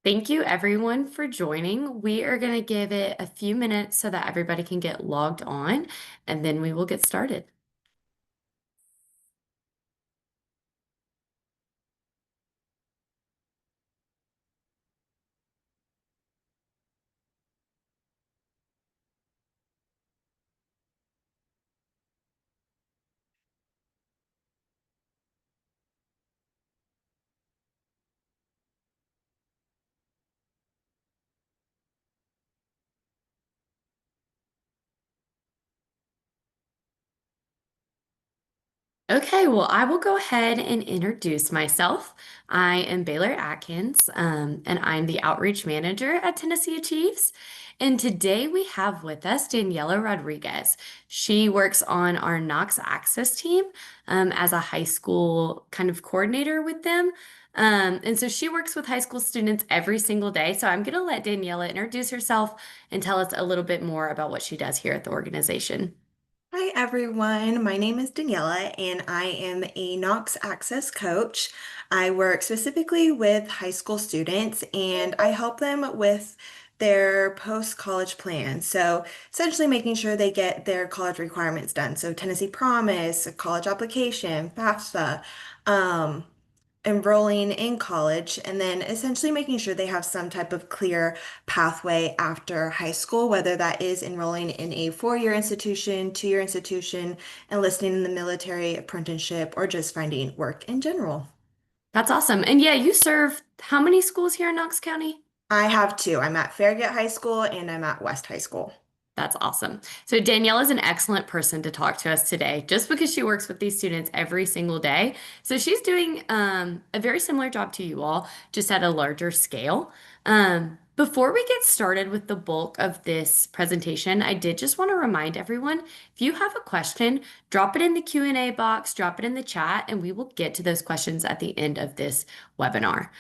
Thank you everyone for joining. We are going to give it a few minutes so that everybody can get logged on, and then we will get started. Okay, well, I will go ahead and introduce myself. I am Baylor Atkins, and I'm the outreach manager at tnAchieves. And today we have with us Daniella Rodriguez. She works on our Knox Access team, as a high school kind of coordinator with them. And so she works with high school students every single day. So I'm going to let Daniella introduce herself and tell us a little bit more about what she does here at the organization. Hi everyone, my name is Daniela and I am a Knox Access coach. I work specifically with high school students and I help them with their post-college plans. So essentially making sure they get their college requirements done. So Tennessee Promise, a college application, FAFSA, um, enrolling in college, and then essentially making sure they have some type of clear pathway after high school, whether that is enrolling in a four-year institution, two-year institution, enlisting in the military apprenticeship, or just finding work in general. That's awesome. And yeah, you serve how many schools here in Knox County? I have two. I'm at Farragut High School and I'm at West High School. That's awesome. So Danielle is an excellent person to talk to us today, just because she works with these students every single day. So she's doing a very similar job to you all, just at a larger scale. Before we get started with the bulk of this presentation, I did just want to remind everyone, if you have a question, drop it in the Q&A box, drop it in the chat, and we will get to those questions at the end of this webinar.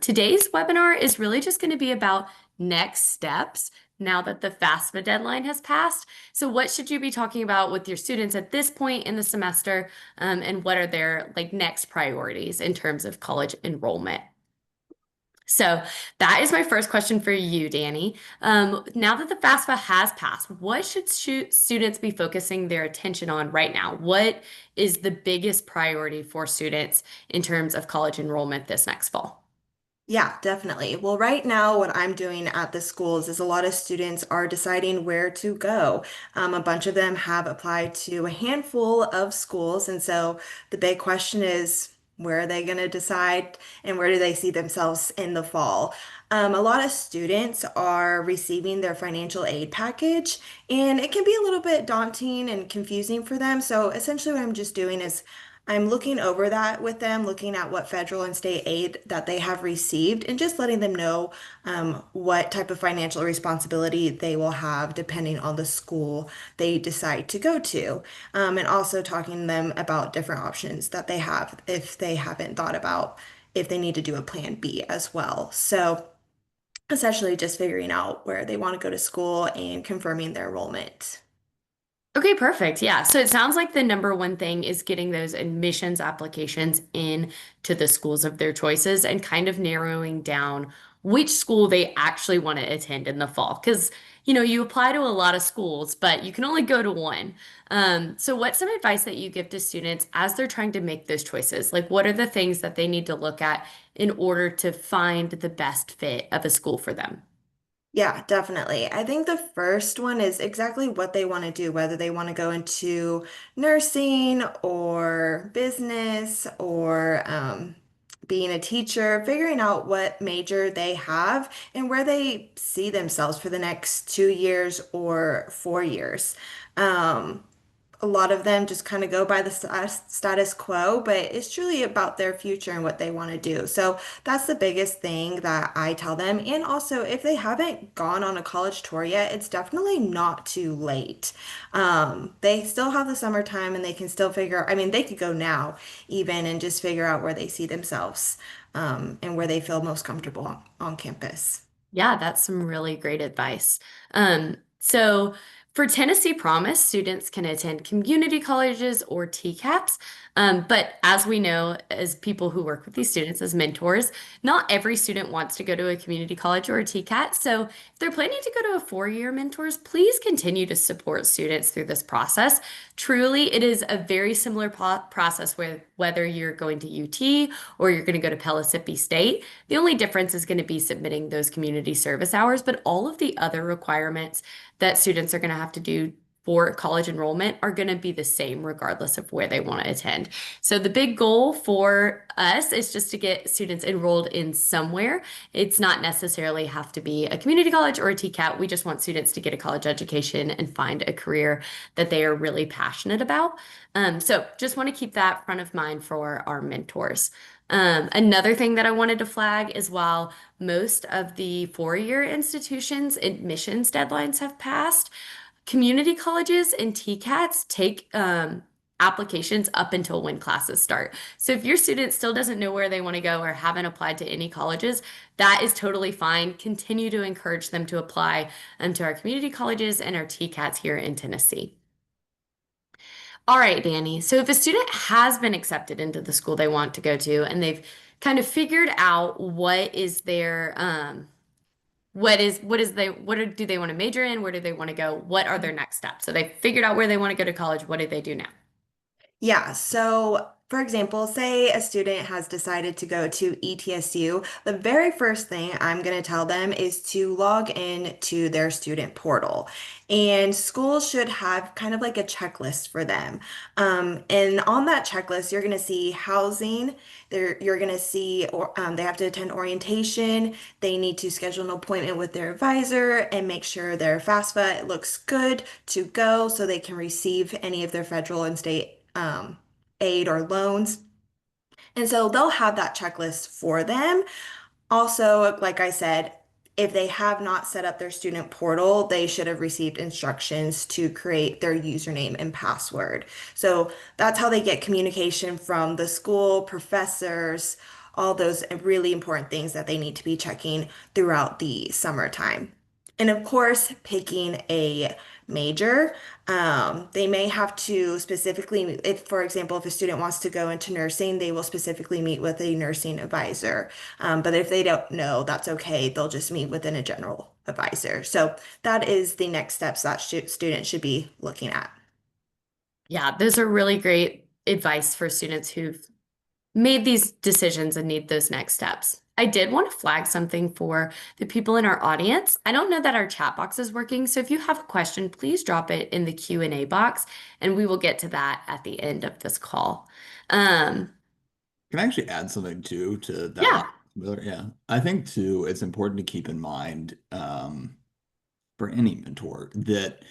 Today's webinar is really just going to be about next steps now that the FAFSA deadline has passed. So what should you be talking about with your students at this point in the semester, and what are their next priorities in terms of college enrollment? So that is my first question for you, Danny. Now that the FAFSA has passed, what should students be focusing their attention on right now? What is the biggest priority for students in terms of college enrollment this next fall? Yeah, definitely. Well, right now, what I'm doing at the schools is a lot of students are deciding where to go. A bunch of them have applied to a handful of schools. And so the big question is, where are they going to decide and where do they see themselves in the fall? A lot of students are receiving their financial aid package, and it can be a little bit daunting and confusing for them. So essentially, what I'm just doing is I'm looking over that with them, looking at what federal and state aid that they have received, and just letting them know what type of financial responsibility they will have depending on the school they decide to go to. And also talking to them about different options that they have if they haven't thought about if they need to do a plan B as well. So essentially just figuring out where they want to go to school and confirming their enrollment. Okay, perfect. Yeah. So it sounds like the number one thing is getting those admissions applications in to the schools of their choices and kind of narrowing down which school they actually want to attend in the fall. Because, you apply to a lot of schools, but you can only go to one. So what's some advice that you give to students as they're trying to make those choices? Like, what are the things that they need to look at in order to find the best fit of a school for them? Yeah, definitely. I think the first one is exactly what they want to do, whether they want to go into nursing or business or being a teacher, figuring out what major they have and where they see themselves for the next 2 years or 4 years. Um, a lot of them just kind of go by the status quo, but it's truly about their future and what they want to do. So that's the biggest thing that I tell them. And also, if they haven't gone on a college tour yet, it's definitely not too late. They still have the summertime and they can still figure, I mean, they could go now even and just figure out where they see themselves, and where they feel most comfortable on campus. Yeah, that's some really great advice. So For Tennessee Promise, students can attend community colleges or TCAPs. But as we know, as people who work with these students as mentors, not every student wants to go to a community college or a TCAT. So if they're planning to go to a four-year mentors, please continue to support students through this process. Truly, it is a very similar process with whether you're going to UT or you're going to go to Pellissippi State. The only difference is going to be submitting those community service hours, but all of the other requirements that students are going to have to do for college enrollment are going to be the same regardless of where they want to attend. So the big goal for us is just to get students enrolled in somewhere. It's not necessarily have to be a community college or a TCAT. We just want students to get a college education and find a career that they are really passionate about. So just want to keep that front of mind for our mentors. Another thing that I wanted to flag is while most of the four-year institutions' admissions deadlines have passed, community colleges and TCATs take applications up until when classes start. So if your student still doesn't know where they want to go or haven't applied to any colleges, that is totally fine. Continue to encourage them to apply to our community colleges and our TCATs here in Tennessee. All right, Danny. So if a student has been accepted into the school they want to go to and they've kind of figured out do they want to major in, where do they want to go, what are their next steps? So they figured out where they want to go to college, what do they do now? Yeah, so for example, say a student has decided to go to ETSU, the very first thing I'm going to tell them is to log in to their student portal. And schools should have kind of like a checklist for them. And on that checklist, you're going to see housing. You're going to see they have to attend orientation. They need to schedule an appointment with their advisor and make sure their FAFSA looks good to go so they can receive any of their federal and state aid or loans. And so they'll have that checklist for them. Also, like I said, if they have not set up their student portal, they should have received instructions to create their username and password. So that's how they get communication from the school, professors, all those really important things that they need to be checking throughout the summertime. And of course, picking a major. They may have to specifically, if, for example, if a student wants to go into nursing, they will specifically meet with a nursing advisor. But if they don't know, that's okay. They'll just meet within a general advisor. So that is the next steps that students should be looking at. Yeah, those are really great advice for students who've made these decisions and need those next steps. I did want to flag something for the people in our audience. I don't know that our chat box is working, so if you have a question, please drop it in the Q&A box and we will get to that at the end of this call. Um, Can I actually add something too to that last? yeah, Yeah, I think too, it's important to keep in mind for any mentor that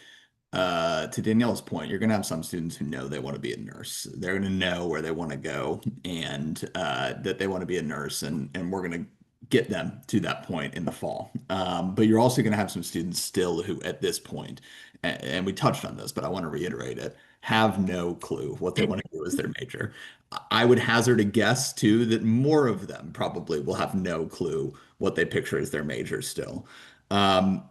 to Danielle's point, you're going to have some students who know they want to be a nurse. They're going to know where they want to go and that they want to be a nurse, and we're going to get them to that point in the fall. But you're also going to have some students still who, at this point, and we touched on this, but I want to reiterate it, have no clue what they want to do as their major. I would hazard a guess too that more of them probably will have no clue what they picture as their major still. Um,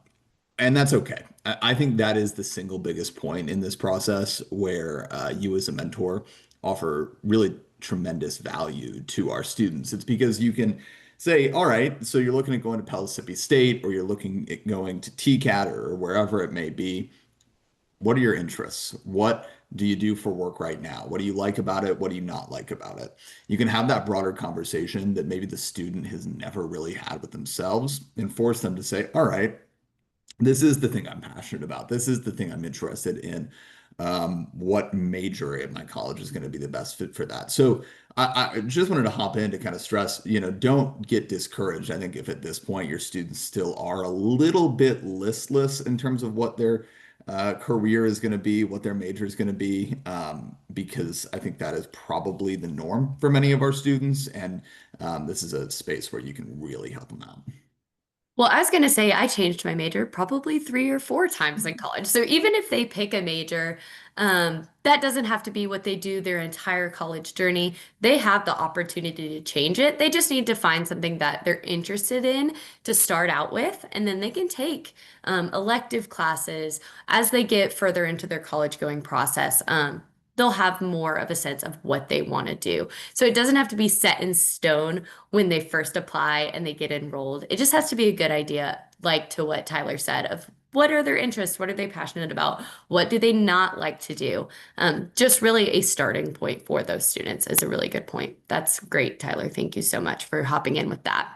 and that's okay. I think that is the single biggest point in this process where you as a mentor offer really tremendous value to our students. It's because you can say, all right, so you're looking at going to Pellissippi State or you're looking at going to TCAT or wherever it may be. What are your interests? What do you do for work right now? What do you like about it? What do you not like about it? You can have that broader conversation that maybe the student has never really had with themselves and force them to say, all right, this is the thing I'm passionate about. This is the thing I'm interested in. What major at my college is going to be the best fit for that? So I just wanted to hop in to kind of stress, don't get discouraged. I think if at this point your students still are a little bit listless in terms of what their career is going to be, what their major is going to be, because I think that is probably the norm for many of our students. And this is a space where you can really help them out. Well, I was going to say I changed my major probably 3 or 4 times in college. So even if they pick a major, that doesn't have to be what they do their entire college journey. They have the opportunity to change it. They just need to find something that they're interested in to start out with, and then they can take elective classes as they get further into their college going process. They'll have more of a sense of what they want to do. So it doesn't have to be set in stone when they first apply and they get enrolled. It just has to be a good idea, like to what Tyler said, of what are their interests? What are they passionate about? What do they not like to do? Just really a starting point for those students is a really good point. That's great, Tyler. Thank you so much for hopping in with that.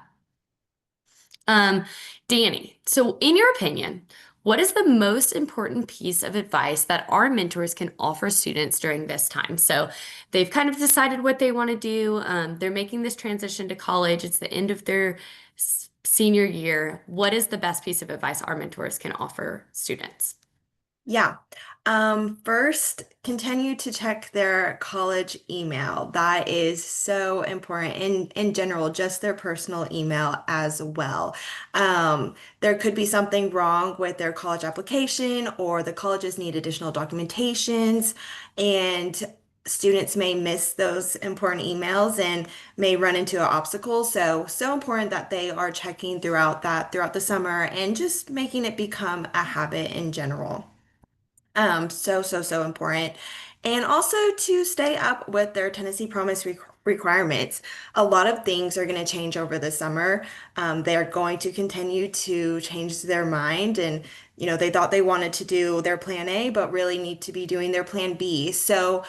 Um, Danny, so in your opinion, what is the most important piece of advice that our mentors can offer students during this time? So they've kind of decided what they want to do. They're making this transition to college. It's the end of their senior year. What is the best piece of advice our mentors can offer students? Yeah. First, continue to check their college email. That is so important in general, just their personal email as well. There could be something wrong with their college application, or the colleges need additional documentations, and students may miss those important emails and may run into an obstacle. So important that they are checking throughout the summer and just making it become a habit in general. So important. And also to stay up with their Tennessee Promise requirements. A lot of things are going to change over the summer. They are going to continue to change their mind. And, they thought they wanted to do their plan A, but really need to be doing their plan B. So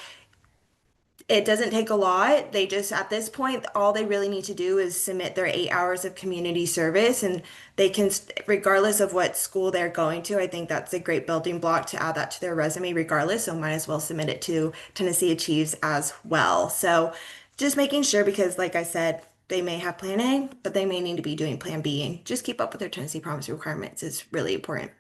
it doesn't take a lot. They just, at this point, all they really need to do is submit their 8 hours of community service, and they can, regardless of what school they're going to, I think that's a great building block to add that to their resume, regardless. So might as well submit it to tnAchieves Achieves as well. So just making sure, because like I said, they may have plan A, but they may need to be doing plan B, and just keep up with their Tennessee Promise requirements is really important.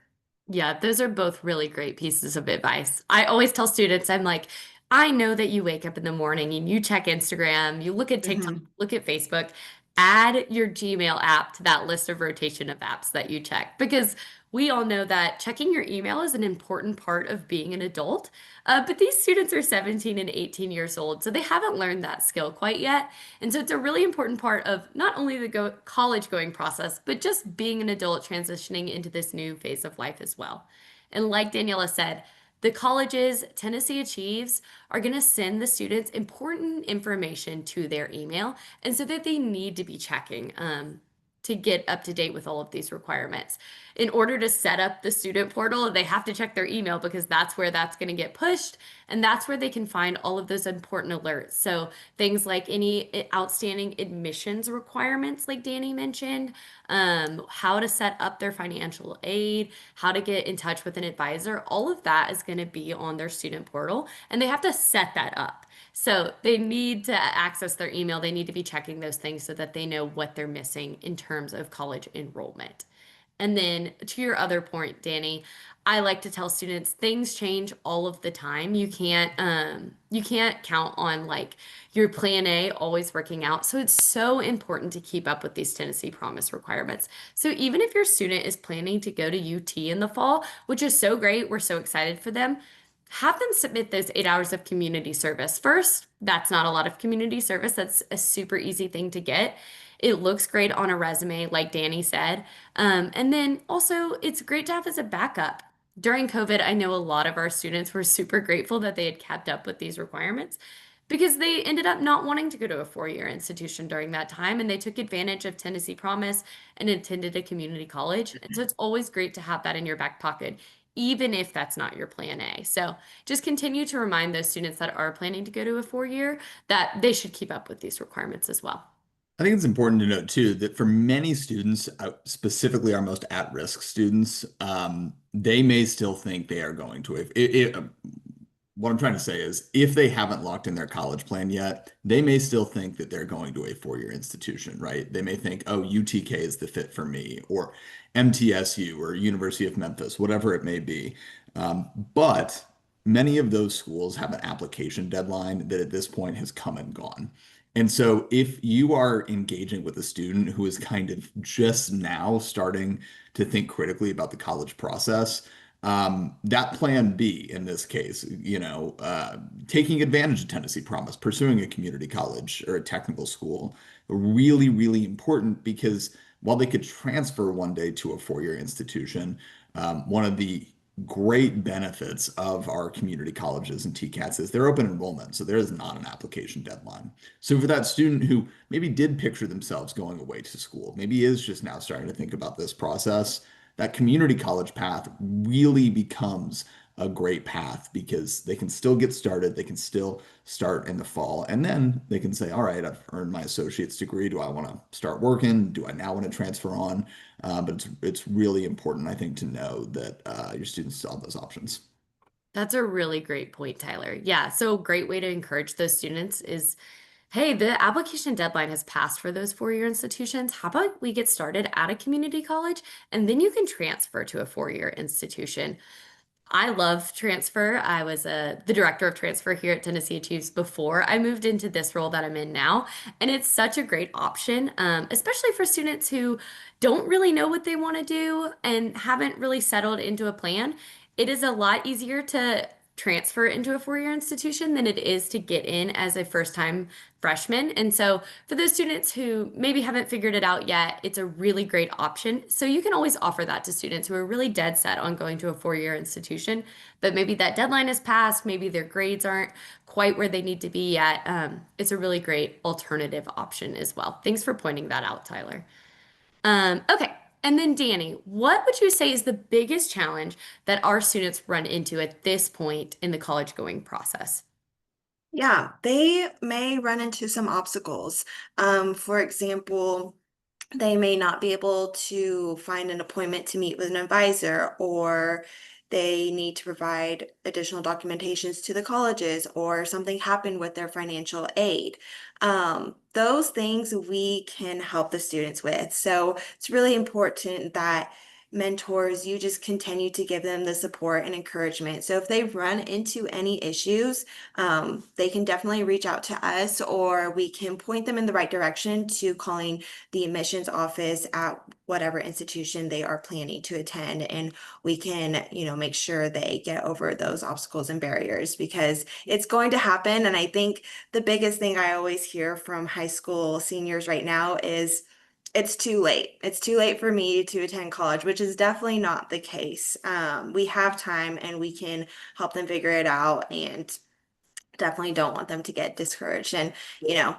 Yeah, those are both really great pieces of advice. I always tell students, I'm like, I know that you wake up in the morning and you check Instagram, you look at TikTok, Mhm. look at Facebook, add your Gmail app to that list of rotation of apps that you check because we all know that checking your email is an important part of being an adult. But these students are 17 and 18 years old, so they haven't learned that skill quite yet. And so it's a really important part of not only the college going process, but just being an adult transitioning into this new phase of life as well. And like Daniela said, the colleges, Tennessee Achieves, are going to send the students important information to their email, and so that they need to be checking to get up to date with all of these requirements. In order to set up the student portal, they have to check their email because that's where that's going to get pushed, and that's where they can find all of those important alerts. So things like any outstanding admissions requirements, like Danny mentioned, how to set up their financial aid, how to get in touch with an advisor, all of that is going to be on their student portal, and they have to set that up. So they need to access their email. They need to be checking those things so that they know what they're missing in terms of college enrollment. And then to your other point, Danny, I like to tell students things change all of the time. You can't count on like your plan A always working out. So it's so important to keep up with these Tennessee Promise requirements. So even if your student is planning to go to UT in the fall, which is so great, we're so excited for them, have them submit those 8 hours of community service. First, that's not a lot of community service. That's a super easy thing to get. It looks great on a resume, like Danny said. And then also, it's great to have as a backup. During COVID, I know a lot of our students were super grateful that they had kept up with these requirements because they ended up not wanting to go to a 4 year institution during that time and they took advantage of Tennessee Promise and attended a community college. And so it's always great to have that in your back pocket, even if that's not your plan A. So just continue to remind those students that are planning to go to a 4 year that they should keep up with these requirements as well. I think it's important to note too that for many students, specifically our most at-risk students, they may still think they are going to. What I'm trying to say is, if they haven't locked in their college plan yet, they may still think that they're going to a 4 year institution, right? They may think, oh, UTK is the fit for me, or MTSU, or University of Memphis, whatever it may be. But many of those schools have an application deadline that at this point has come and gone. And so if you are engaging with a student who is kind of just now starting to think critically about the college process, that plan B in this case, taking advantage of Tennessee Promise, pursuing a community college or a technical school, really, really important because while they could transfer one day to a four-year institution, one of the great benefits of our community colleges and TCATs is they're open enrollment, so there is not an application deadline. So for that student who maybe did picture themselves going away to school, maybe is just now starting to think about this process, that community college path really becomes a great path because they can still get started, they can still start in the fall, and then they can say, all right, I've earned my associate's degree. Do I want to start working? Do I now want to transfer on? But it's really important, I think, to know that your students still have those options. That's a really great point, Tyler. Yeah, so great way to encourage those students is, hey, the application deadline has passed for those four-year institutions. How about we get started at a community college and then you can transfer to a four-year institution? I love transfer. I was the director of transfer here at Tennessee Achieves before I moved into this role that I'm in now. And it's such a great option, especially for students who don't really know what they want to do and haven't really settled into a plan. It is a lot easier to transfer into a four-year institution than it is to get in as a first-time freshman. And so for those students who maybe haven't figured it out yet, it's a really great option. So you can always offer that to students who are really dead set on going to a four-year institution, but maybe that deadline is passed, maybe their grades aren't quite where they need to be yet. It's a really great alternative option as well. Thanks for pointing that out, Tyler. Okay. And then Danny, what would you say is the biggest challenge that our students run into at this point in the college going process? Yeah, they may run into some obstacles. For example, they may not be able to find an appointment to meet with an advisor, or they need to provide additional documentations to the colleges, or something happened with their financial aid. Those things we can help the students with. So it's really important that mentors, you just continue to give them the support and encouragement. So if they run into any issues, they can definitely reach out to us, or we can point them in the right direction to calling the admissions office at whatever institution they are planning to attend. And we can, make sure they get over those obstacles and barriers because it's going to happen. And I think the biggest thing I always hear from high school seniors right now is, it's too late. It's too late for me to attend college, which is definitely not the case. We have time and we can help them figure it out, and definitely don't want them to get discouraged. And, you know,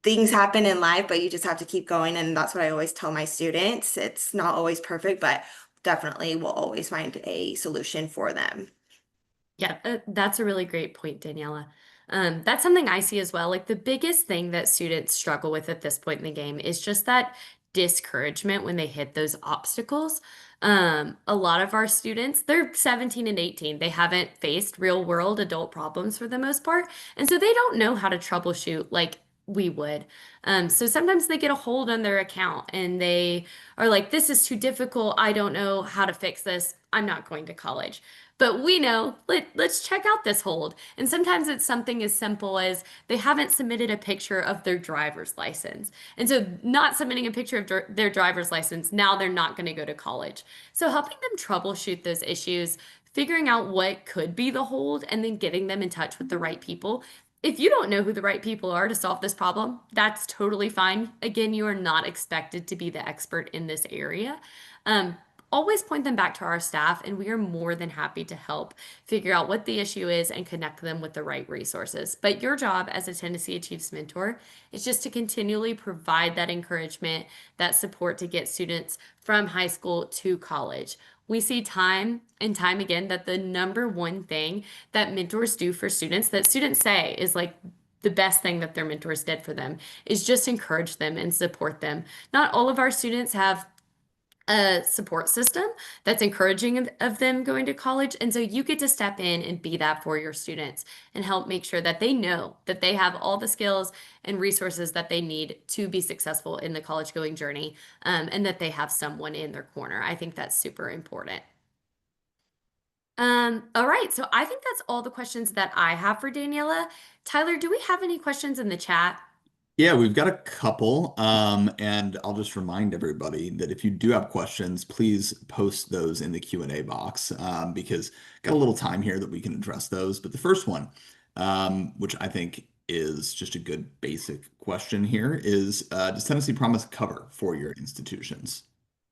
things happen in life, but you just have to keep going. And that's what I always tell my students. It's not always perfect, but definitely we'll always find a solution for them. Yeah, that's a really great point, Daniela. That's something I see as well. Like the biggest thing that students struggle with at this point in the game is just that discouragement when they hit those obstacles. A lot of our students, they're 17 and 18. They haven't faced real world adult problems for the most part. And so they don't know how to troubleshoot like we would. So sometimes they get a hold on their account and they are like, this is too difficult. I don't know how to fix this. I'm not going to college. But we know, let's check out this hold. And sometimes it's something as simple as they haven't submitted a picture of their driver's license. And so, not submitting a picture of their driver's license, now they're not going to go to college. So, helping them troubleshoot those issues, figuring out what could be the hold, and then getting them in touch with the right people. If you don't know who the right people are to solve this problem, that's totally fine. Again, you are not expected to be the expert in this area. Um, Always point them back to our staff, and we are more than happy to help figure out what the issue is and connect them with the right resources. But your job as a Tennessee Achieves mentor is just to continually provide that encouragement, that support to get students from high school to college. We see time and time again that the number one thing that mentors do for students, that students say is like the best thing that their mentors did for them, is just encourage them and support them. Not all of our students have a support system that's encouraging of them going to college. And so you get to step in and be that for your students and help make sure that they know that they have all the skills and resources that they need to be successful in the college going journey, and that they have someone in their corner. I think that's super important. All right, so I think that's all the questions that I have for Daniela. Tyler, do we have any questions in the chat? Yeah, we've got a couple. And I'll just remind everybody that if you do have questions, please post those in the Q&A box, because got a little time here that we can address those. But the first one, which I think is just a good basic question here, is does Tennessee Promise cover four-year institutions?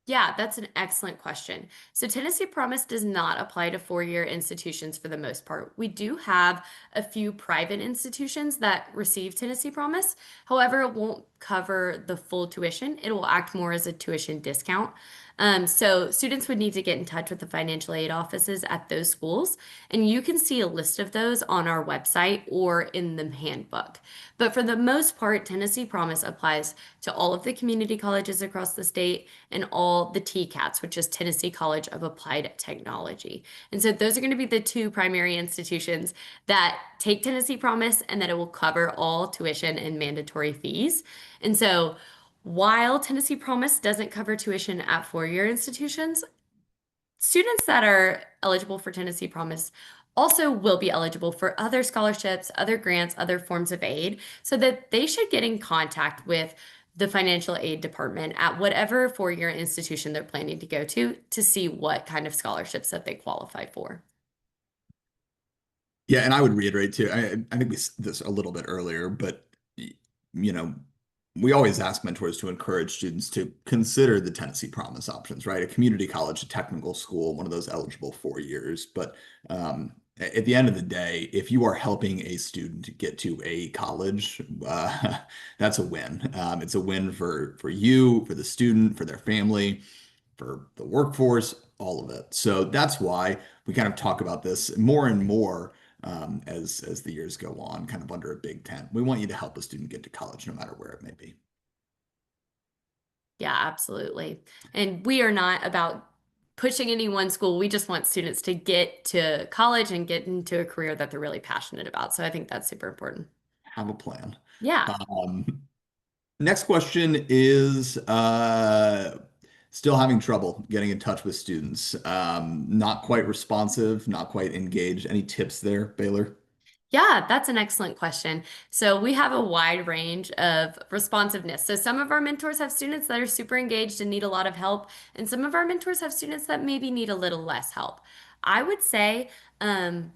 Yeah, that's an excellent question. So, Tennessee Promise does not apply to four-year institutions for the most part. We do have a few private institutions that receive Tennessee Promise. However, it won't cover the full tuition. It will act more as a tuition discount. So, students would need to get in touch with the financial aid offices at those schools, and you can see a list of those on our website or in the handbook. But for the most part, Tennessee Promise applies to all of the community colleges across the state and all the TCATs, which is Tennessee College of Applied Technology. And so those are going to be the two primary institutions that take Tennessee Promise and that it will cover all tuition and mandatory fees. And so while Tennessee Promise doesn't cover tuition at four-year institutions, students that are eligible for Tennessee Promise also will be eligible for other scholarships, other grants, other forms of aid, so that they should get in contact with the financial aid department at whatever four-year institution they're planning to go to see what kind of scholarships that they qualify for. Yeah, and I would reiterate too. I think we said this a little bit earlier, but you know, we always ask mentors to encourage students to consider the Tennessee Promise options, right? A community college, a technical school, one of those eligible 4 years. But at the end of the day, if you are helping a student get to a college, that's a win. It's a win for you, for the student, for their family, for the workforce, all of it. So that's why we kind of talk about this more and more, as the years go on, kind of under a big tent. We want you to help a student get to college, no matter where it may be. Yeah, absolutely. And we are not about pushing any one school. We just want students to get to college and get into a career that they're really passionate about. So I think that's super important. Have a plan. Yeah. Um, Next question is still having trouble getting in touch with students. Not quite responsive, not quite engaged. Any tips there, Baylor? Yeah, that's an excellent question. So we have a wide range of responsiveness. So some of our mentors have students that are super engaged and need a lot of help, and some of our mentors have students that maybe need a little less help. I would say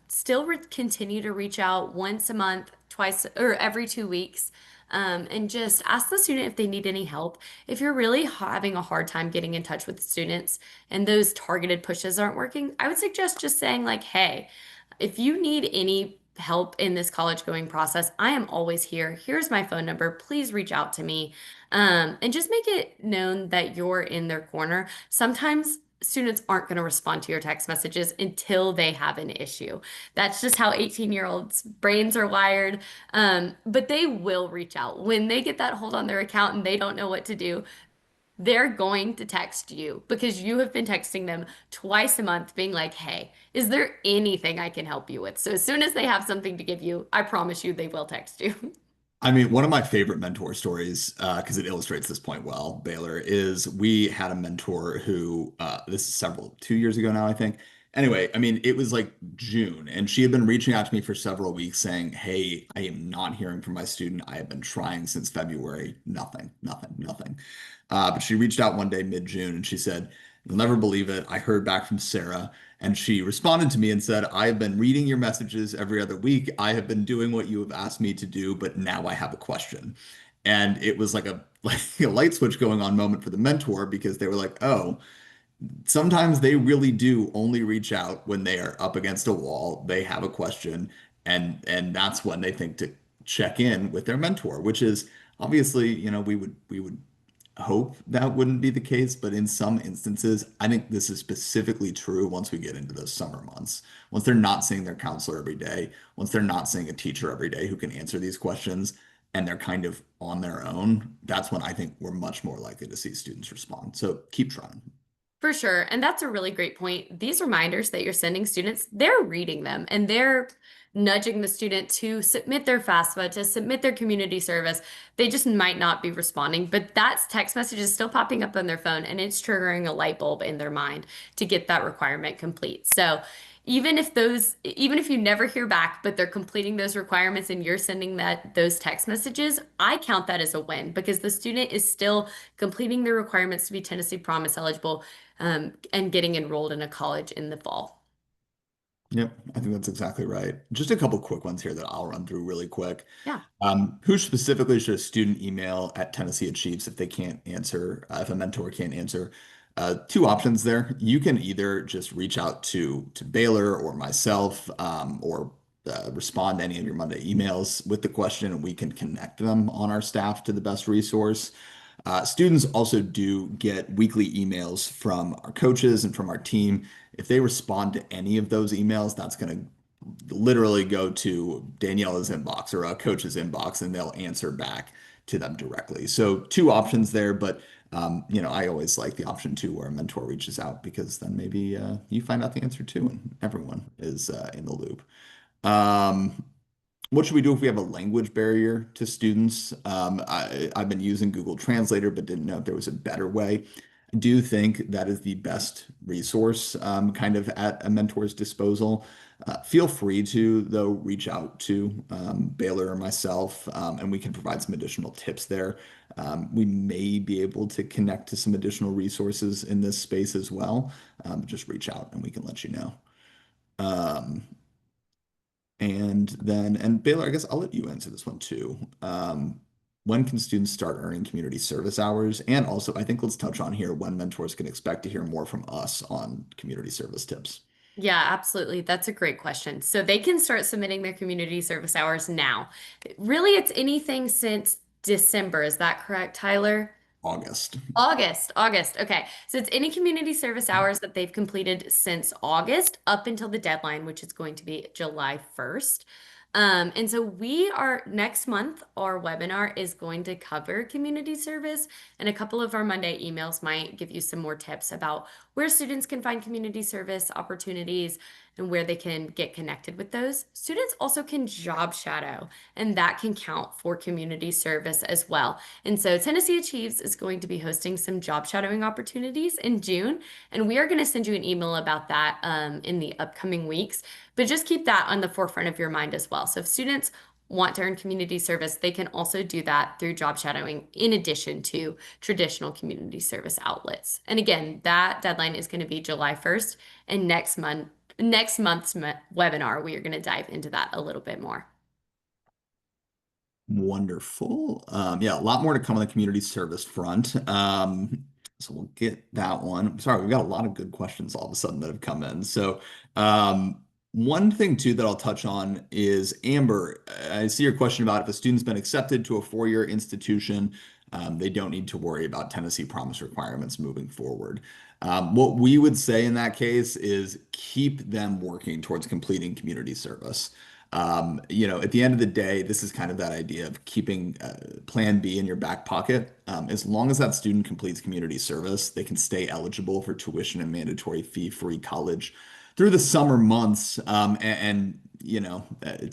still continue to reach out once a month, twice, or every 2 weeks. And just ask the student if they need any help. If you're really having a hard time getting in touch with students and those targeted pushes aren't working, I would suggest just saying, like, hey, if you need any help in this college going process, I am always here. Here's my phone number. Please reach out to me. And just make it known that you're in their corner. Sometimes students aren't going to respond to your text messages until they have an issue. That's just how 18-year-olds' brains are wired. But they will reach out. When they get that hold on their account and they don't know what to do, they're going to text you because you have been texting them twice a month, being like, hey, is there anything I can help you with? So as soon as they have something to give you, I promise you they will text you. I mean, one of my favorite mentor stories, because it illustrates this point well, Baylor, is we had a mentor who, this is 2 years ago now, I think. Anyway, I mean, it was like June, and she had been reaching out to me for several weeks saying, hey, I am not hearing from my student. I have been trying since February. Nothing, nothing, nothing. But she reached out one day mid-June and she said, you'll never believe it. I heard back from Sarah. And she responded to me and said, I have been reading your messages every other week. I have been doing what you have asked me to do, but now I have a question. And it was like a like a light switch going on moment for the mentor because they were like, oh, sometimes they really do only reach out when they are up against a wall, they have a question, and that's when they think to check in with their mentor, which is obviously, we would hope that wouldn't be the case, but in some instances, I think this is specifically true once we get into those summer months. Once they're not seeing their counselor every day, once they're not seeing a teacher every day who can answer these questions, and they're kind of on their own, that's when I think we're much more likely to see students respond. So keep trying. For sure. And that's a really great point. These reminders that you're sending students, they're reading them and they're nudging the student to submit their FAFSA, to submit their community service. They just might not be responding, but that text message is still popping up on their phone and it's triggering a light bulb in their mind to get that requirement complete. So even if you never hear back, but they're completing those requirements and you're sending those text messages, I count that as a win because the student is still completing the requirements to be Tennessee Promise eligible, and getting enrolled in a college in the fall. Yep, I think that's exactly right. Just a couple quick ones here that I'll run through really quick. Yeah. Who specifically should a student email at Tennessee Achieves if they can't answer, if a mentor can't answer? Two options there. You can either just reach out to Baylor or myself, or respond to any of your Monday emails with the question, and we can connect them on our staff to the best resource. Students also do get weekly emails from our coaches and from our team. If they respond to any of those emails, that's going to literally go to Daniella's inbox or a coach's inbox, and they'll answer back to them directly. So two options there, but I always like the option two where a mentor reaches out because then maybe you find out the answer too, and everyone is in the loop. Um, what should we do if we have a language barrier to students? I've been using Google Translator, but didn't know if there was a better way. I do think that is the best resource, kind of at a mentor's disposal. Feel free to, though, reach out to Baylor or myself, and we can provide some additional tips there. We may be able to connect to some additional resources in this space as well. Just reach out and we can let you know. Um, and Baylor, I guess I'll let you answer this one too. When can students start earning community service hours? And also, I think let's touch on here when mentors can expect to hear more from us on community service tips. Yeah, absolutely. That's a great question. So they can start submitting their community service hours now. Really, it's anything since December. Is that correct, Tyler? August. August. Okay. So it's any community service hours that they've completed since August up until the deadline, which is going to be July 1st. And so we are next month, our webinar is going to cover community service, and a couple of our Monday emails might give you some more tips about where students can find community service opportunities and where they can get connected with those. Students also can job shadow, and that can count for community service as well. And so Tennessee Achieves is going to be hosting some job shadowing opportunities in June, and we are going to send you an email about that in the upcoming weeks. But just keep that on the forefront of your mind as well. So if students want to earn community service, they can also do that through job shadowing in addition to traditional community service outlets. And again, that deadline is going to be July 1st, and next month's webinar, we are going to dive into that a little bit more. Wonderful. Yeah, a lot more to come on the community service front. So we'll get that one. Sorry, we've got a lot of good questions all of a sudden that have come in. So, one thing too that I'll touch on is Amber. I see your question about if a student's been accepted to a four-year institution, they don't need to worry about Tennessee Promise requirements moving forward. What we would say in that case is keep them working towards completing community service. At the end of the day, this is kind of that idea of keeping Plan B in your back pocket. As long as that student completes community service, they can stay eligible for tuition and mandatory fee-free college through the summer months. To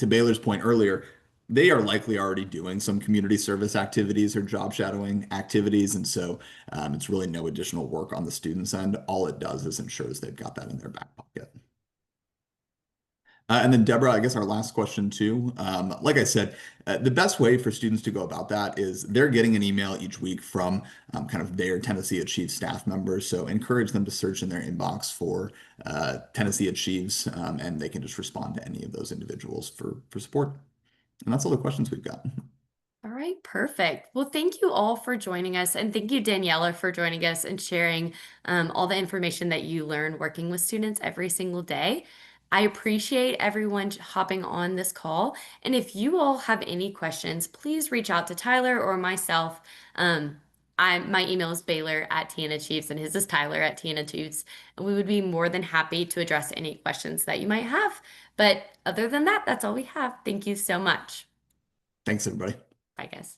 Baylor's point earlier, they are likely already doing some community service activities or job shadowing activities. And so it's really no additional work on the student's end. All it does is ensures they've got that in their back pocket. And then Deborah, I guess our last question too. Like I said, the best way for students to go about that is they're getting an email each week from kind of their Tennessee Achieves staff members. So encourage them to search in their inbox for Tennessee Achieves, and they can just respond to any of those individuals for support. And that's all the questions we've got. All right, perfect. Well, thank you all for joining us. And thank you, Daniela, for joining us and sharing all the information that you learn working with students every single day. I appreciate everyone hopping on this call. And if you all have any questions, please reach out to Tyler or myself. My email is Baylor at tnAchieves, and his is Tyler at tnAchieves. And we would be more than happy to address any questions that you might have. But other than that, that's all we have. Thank you so much. Thanks, everybody. Bye, guys.